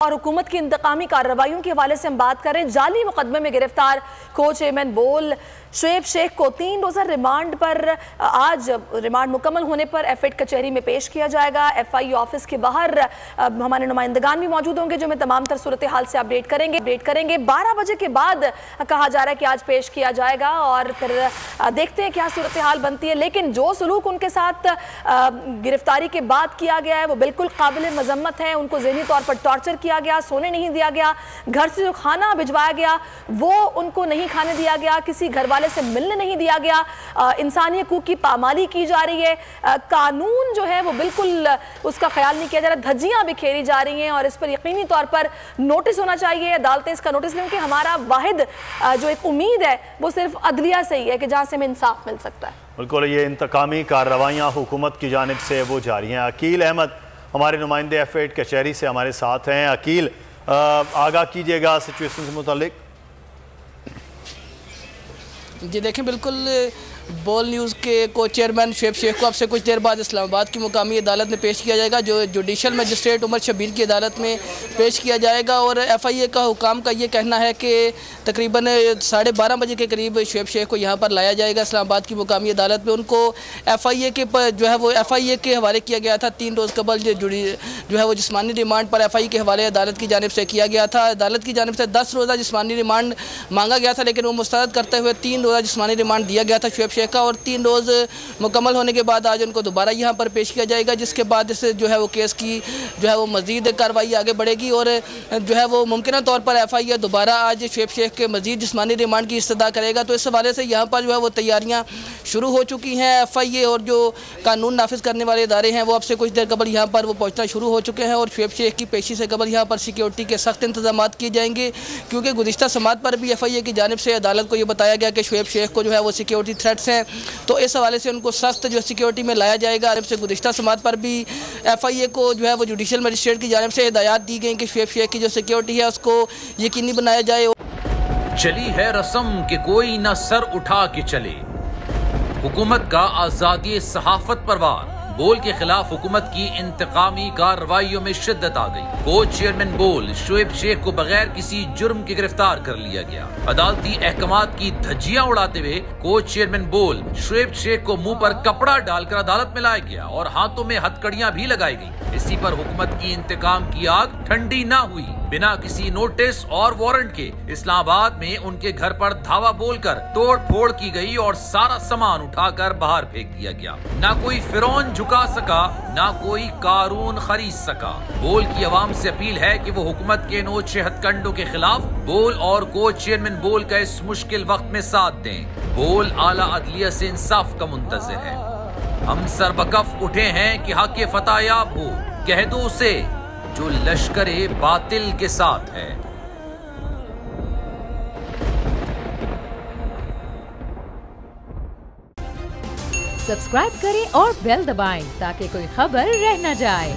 और हुकूमत की इंतकामी कार्रवाइयों के हवाले से हम बात करें। जाली मुकदमे में गिरफ्तार को चेयरमैन बोल शुएब शेख को 3 रोज़ा रिमांड पर आज रिमांड मुकम्मल होने पर एफएड कचहरी में पेश किया जाएगा। एफआई ऑफिस के बाहर हमारे नुमाइंदगान भी मौजूद होंगे जो मैं तमाम तर सूरत हाल से अपडेट करेंगे। 12 बजे के बाद कहा जा रहा है कि आज पेश किया जाएगा और फिर देखते हैं क्या सूरत हाल बनती है। लेकिन जो सलूक उनके साथ गिरफ्तारी के बाद किया गया है वो बिल्कुल काबिल मजम्मत है। उनको ज़हनी तौर पर टॉर्चर किया गया, सोने नहीं दिया गया, घर से जो खाना भिजवाया गया वो उनको नहीं खाने दिया गया, किसी घर वाले से मिलने नहीं दिया गया, इंसानी हकूक की पामाली की जा रही है, कानून जो है वो बिल्कुल उसका ख्याल नहीं किया जा रहा, धज्जियां बिखेरी जा रही हैं और इस पर यकीनी तौर पर नोटिस होना चाहिए। अदालतें इसका नोटिस लें कि हमारा वाहिद जो एक उम्मीद है वो सिर्फ अदलिया से ही है कि जहां से हमें इंसाफ मिल सकता है। बिल्कुल, ये इंतकामी कार्रवाइयाँ हुकूमत की जानिब से वो जारी हैं। अकील अहमद हमारे नुमाइंदे एफएड कचहरी से हमारे साथ हैं। अकील, आगाह कीजिएगा सिचुएशन से मुतालिक। जी देखें, बिल्कुल बोल न्यूज़ के को चेयरमैन शुएब शेख को अब से कुछ देर बाद इस्लामाबाद की मुकामी अदालत में पेश किया जाएगा, जो जुडिशल मजिस्ट्रेट उमर शबीर की अदालत में पेश किया जाएगा। और एफआईए का हुकाम का ये कहना है कि तकरीबन 12:30 बजे के करीब शुएब शेख को यहाँ पर लाया जाएगा इस्लामाबाद की मुकामी अदालत में। उनको एफआईए के जो है वो एफआईए के हवाले किया गया था। 3 रोज़ कबल जो है वो जिस्मानी रिमांड पर एफआईए के हवाले अदालत की जानिब से किया गया था। अदालत की जानिब से 10 रोज़ा जिस्मानी रिमांड मांगा गया था, लेकिन वो मुस्तरद करते हुए 3 रोज़ा जिस्मानी रिमांड दिया गया था शुएब शेख का। और 3 रोज़ मुकम्मल होने के बाद आज उनको दोबारा यहाँ पर पेश किया जाएगा, जिसके बाद से जो है वो केस की जो है वो मज़ीद कार्रवाई आगे बढ़ेगी और जो है वो मुमकिन तौर पर एफआईए दोबारा आज शुएब शेख के मज़ीद जिस्मानी रिमांड की इस्तदा करेगा। तो इस हवाले से यहाँ पर जो है वो तैयारियाँ शुरू हो चुकी हैं। एफआईए और जो कानून नाफिज करने वाले इदारे हैं वो अब से कुछ देर कबल यहाँ पर वो पहुँचना शुरू हो चुके हैं और शुएब शेख की पेशी से कबल यहाँ पर सिक्योरिटी के सख्त इंतजाम किए जाएंगे, क्योंकि गुज़िश्ता समात पर भी एफआईए की जानिब से अदालत को ये बताया गया कि शुएब शेख को जो है वो सिक्योरिटी थ्रेट्स हैं, तो इस हवाले से उनको सख्त जो सिक्योरिटी में लाया जाएगा। अरब से गुज़िश्ता समात पर भी एफआईए को जो है वो जुडिशल मजिस्ट्रेट की जानिब से हिदायत दी गई कि शुएब शेख की जो सिक्योरिटी है उसको यकीनी बनाया जाए। चली है रस्म कि कोई न सर उठा के चले, हुकूमत का आज़ादी सहाफत पर वार। बोल के खिलाफ हुकूमत की इंतकामी कार्रवाइयों में शिद्दत आ गई। को चेयरमैन बोल शुएब शेख को बगैर किसी जुर्म के गिरफ्तार कर लिया गया। अदालती अहकामात की धज्जियां उड़ाते हुए को चेयरमैन बोल शुएब शेख को मुंह पर कपड़ा डालकर अदालत में लाया गया और हाथों में हथकड़ियां भी लगाई गई। इसी पर हुकूमत की इंतकाम की आग ठंडी न हुई। बिना किसी नोटिस और वारंट के इस्लामाबाद में उनके घर पर धावा बोलकर तोड़ फोड़ की गई और सारा सामान उठाकर बाहर फेंक दिया गया। ना कोई फिरौन झुका सका, ना कोई कारून खरीद सका। बोल की आवाम से अपील है कि वो हुकूमत के नोचे हथकंडों के खिलाफ बोल और को चेयरमैन बोल का इस मुश्किल वक्त में साथ दें। बोल आला अदलिया से इंसाफ का मुंतज़िर है। हम सरबकफ उठे हैं कि हक फतह याब हो, कह दो उसे जो लश्करे बातिल के साथ है। सब्सक्राइब करें और बेल दबाएं ताकि कोई खबर रह न जाए।